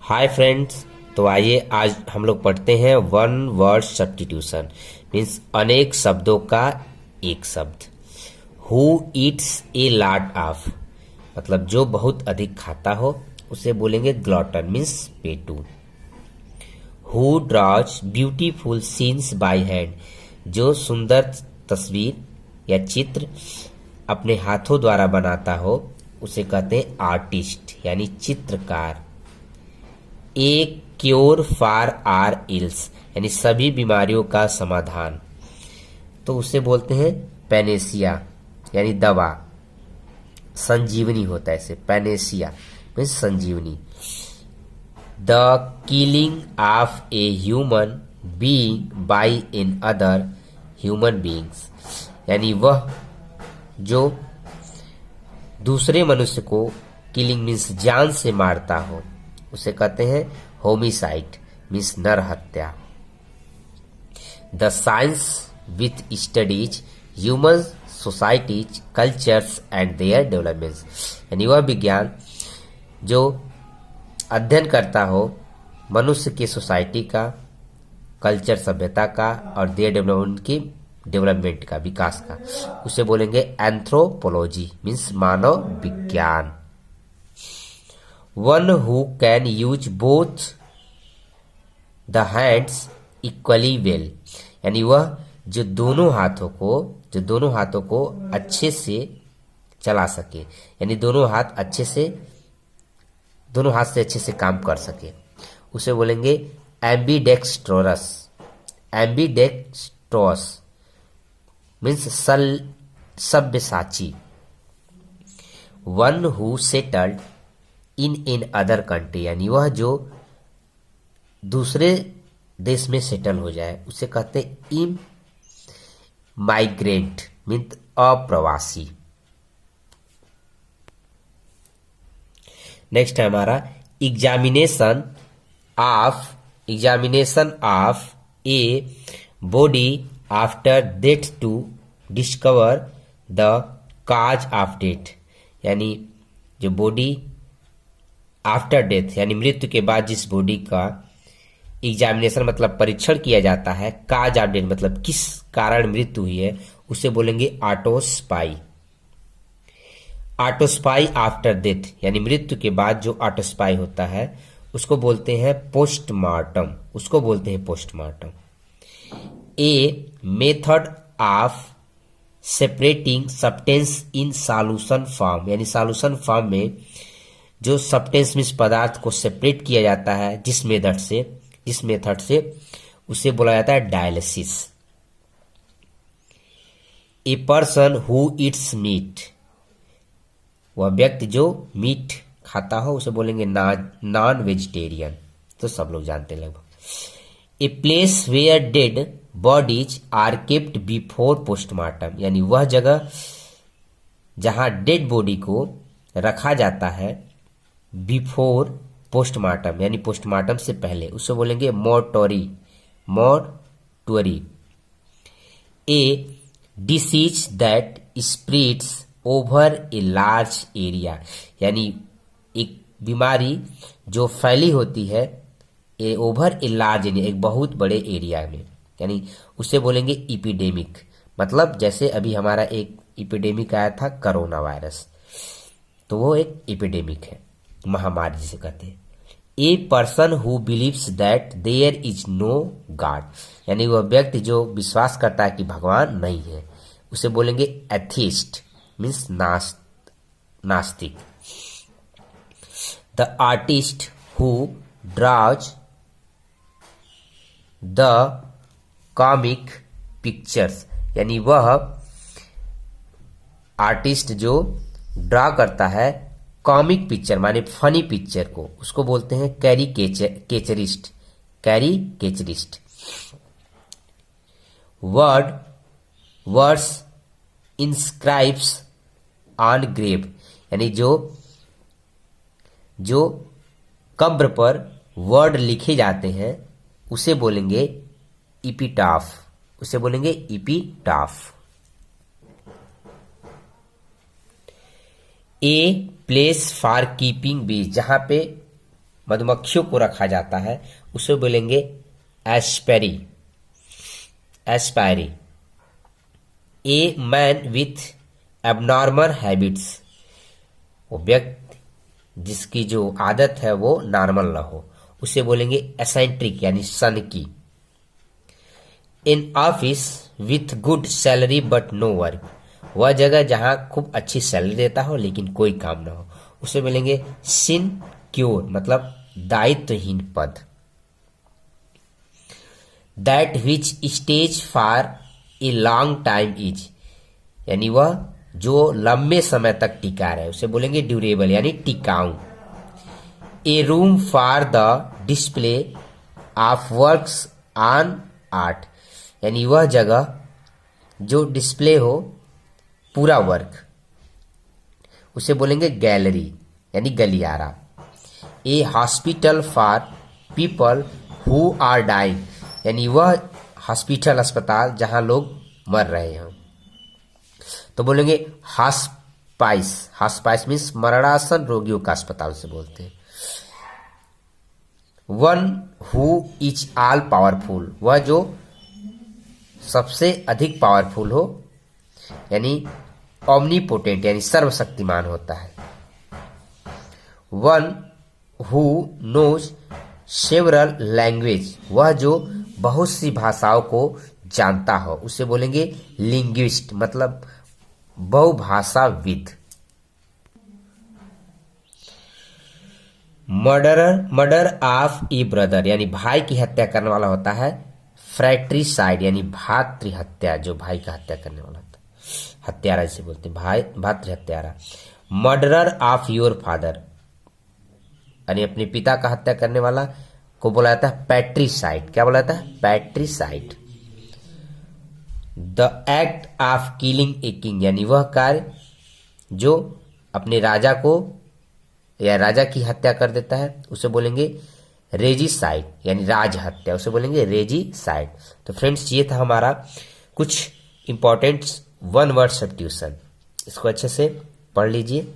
Hi friends. तो आइए आज हम लोग पढ़ते हैं वन वर्ड सब्स्टिट्यूशन। मीन्स अनेक शब्दों का एक शब्द। Who eats a lot of, मतलब जो बहुत अधिक खाता हो उसे बोलेंगे ग्लॉटन मीन्स पेटू। Who draws beautiful scenes by hand, जो सुंदर तस्वीर या चित्र अपने हाथों द्वारा बनाता हो उसे कहते हैं आर्टिस्ट यानी चित्रकार। A cure for our ills, यानी सभी बीमारियों का समाधान, तो उसे बोलते हैं पैनेसिया यानी दवा, संजीवनी होता है इसे, पैनेसिया मीन्स संजीवनी। The killing of a human being by another human beings, यानी वह जो दूसरे मनुष्य को किलिंग मीन्स जान से मारता हो उसे कहते हैं होमिसाइड मीन्स नर हत्या। The science with studies human societies cultures and their developments, यानी वह विज्ञान जो अध्ययन करता हो मनुष्य की सोसाइटी का, कल्चर सभ्यता का और देयर डेवलपमेंट की डेवलपमेंट का, विकास का, उसे बोलेंगे एंथ्रोपोलॉजी मीन्स मानव विज्ञान। One who can use both the hands equally well, यानी वह जो दोनों हाथों को अच्छे से चला सके, यानी दोनों हाथ से अच्छे से काम कर सके, उसे बोलेंगे एम्बीडेक्स्ट्रोरस। एम्बीडेक्स्ट्रोस मीन्स सब्यसाची। One who settled in another country, यानी वह जो दूसरे देश में सेटल हो जाए उसे कहते हैं इम माइग्रेंट मीन्स अप्रवासी। नेक्स्ट है हमारा examination of a body after death to discover the cause of death, यानी जो बॉडी आफ्टर डेथ यानी मृत्यु के बाद जिस बॉडी का एग्जामिनेशन मतलब परीक्षण किया जाता है, काज ऑफ डेथ मतलब किस कारण मृत्यु हुई है, उसे बोलेंगे ऑटोस्पाई। ऑटोस्पाई आफ्टर डेथ यानी मृत्यु के बाद जो ऑटोस्पाई होता है उसको बोलते हैं postmortem, a method of separating substance in solution form, यानी सॉल्यूशन फॉर्म में जो सब्सटेंस मीन्स पदार्थ को सेपरेट किया जाता है जिस मेथड से उसे बोला जाता है dialysis. A person who eats meat, वह व्यक्ति जो मीट खाता हो उसे बोलेंगे नॉन वेजिटेरियन, तो सब लोग जानते हैं लगभग। A place where dead bodies are kept before postmortem, यानी वह जगह जहां डेड बॉडी को रखा जाता है बिफोर पोस्टमार्टम यानी पोस्टमार्टम से पहले, उसे बोलेंगे mortuary. A disease that spreads over a large area, यानी एक बीमारी जो फैली होती है ओवर ए लार्ज एरिया, एक बहुत बड़े एरिया में, यानी उसे बोलेंगे इपिडेमिक। मतलब जैसे अभी हमारा एक इपिडेमिक आया था कोरोना वायरस, तो वो एक इपिडेमिक है, महामारी जिसे कहते हैं। A person who believes that there is no god, यानी वह व्यक्ति जो विश्वास करता है कि भगवान नहीं है, उसे बोलेंगे एथिस्ट मीन्स नास्तिक। The artist who draws the comic pictures, यानी वह आर्टिस्ट जो ड्रा करता है कॉमिक पिक्चर माने फनी पिक्चर को, उसको बोलते हैं कैरिकेचरिस्ट। वर्ड्स इंस्क्राइब्स ऑन ग्रेव, यानी जो कब्र पर वर्ड लिखे जाते हैं उसे बोलेंगे इपिटाफ। ए प्लेस फॉर कीपिंग बीज, जहां पे मधुमक्खियों को रखा जाता है उसे बोलेंगे एस्पेरी। एस्पायरी। A man with abnormal habits, वो व्यक्ति जिसकी जो आदत है वो नॉर्मल ना हो उसे बोलेंगे एसेंट्रिक यानी सनकी। In office with good salary but no work, वह जगह जहां खूब अच्छी सैलरी देता हो लेकिन कोई काम ना हो उसे बोलेंगे सिनक्योर, मतलब दायित्वहीन पद। That which stage for a long time is, यानी वह जो लंबे समय तक टिका रहे उसे बोलेंगे ड्यूरेबल यानी टिकाऊ। A room for the display of works on art, यानी वह जगह जो डिस्प्ले हो पूरा वर्क उसे बोलेंगे गैलरी यानी गलियारा। A hospital for people who are dying, यानी वह हॉस्पिटल अस्पताल जहां लोग मर रहे हों तो बोलेंगे हॉस्पाइस। हॉस्पाइस मीन्स मरणासन रोगियों का अस्पताल से बोलते हैं। One who is all powerful, वह जो सबसे अधिक पावरफुल हो यानी ओमनीपोटेंट यानी सर्वशक्तिमान होता है। One who knows several language, वह जो बहुत सी भाषाओं को जानता हो उसे बोलेंगे लिंग्विस्ट, मतलब बहुभाषाविद। मर्डर ऑफ ए ब्रदर, यानी भाई की हत्या करने वाला होता है फ्रैट्रिसाइड यानी भातृ हत्या, जो भाई का हत्या करने वाला होता है हत्यारा जिसे बोलते हैं भाई भातृ हत्यारा। मर्डरर ऑफ योर फादर, यानी अपने पिता का हत्या करने वाला को बोला जाता है पैट्रिसाइड। क्या बोला जाता है? Patricide. The act of killing a king, यानी वह कार्य जो अपने राजा को या राजा की हत्या कर देता है उसे बोलेंगे रेजिसाइड यानी राज हत्या, उसे बोलेंगे रेजिसाइड। तो फ्रेंड्स ये था हमारा कुछ इंपॉर्टेंट वन वर्ड सब्स्टिट्यूशन, इसको अच्छे से पढ़ लीजिए।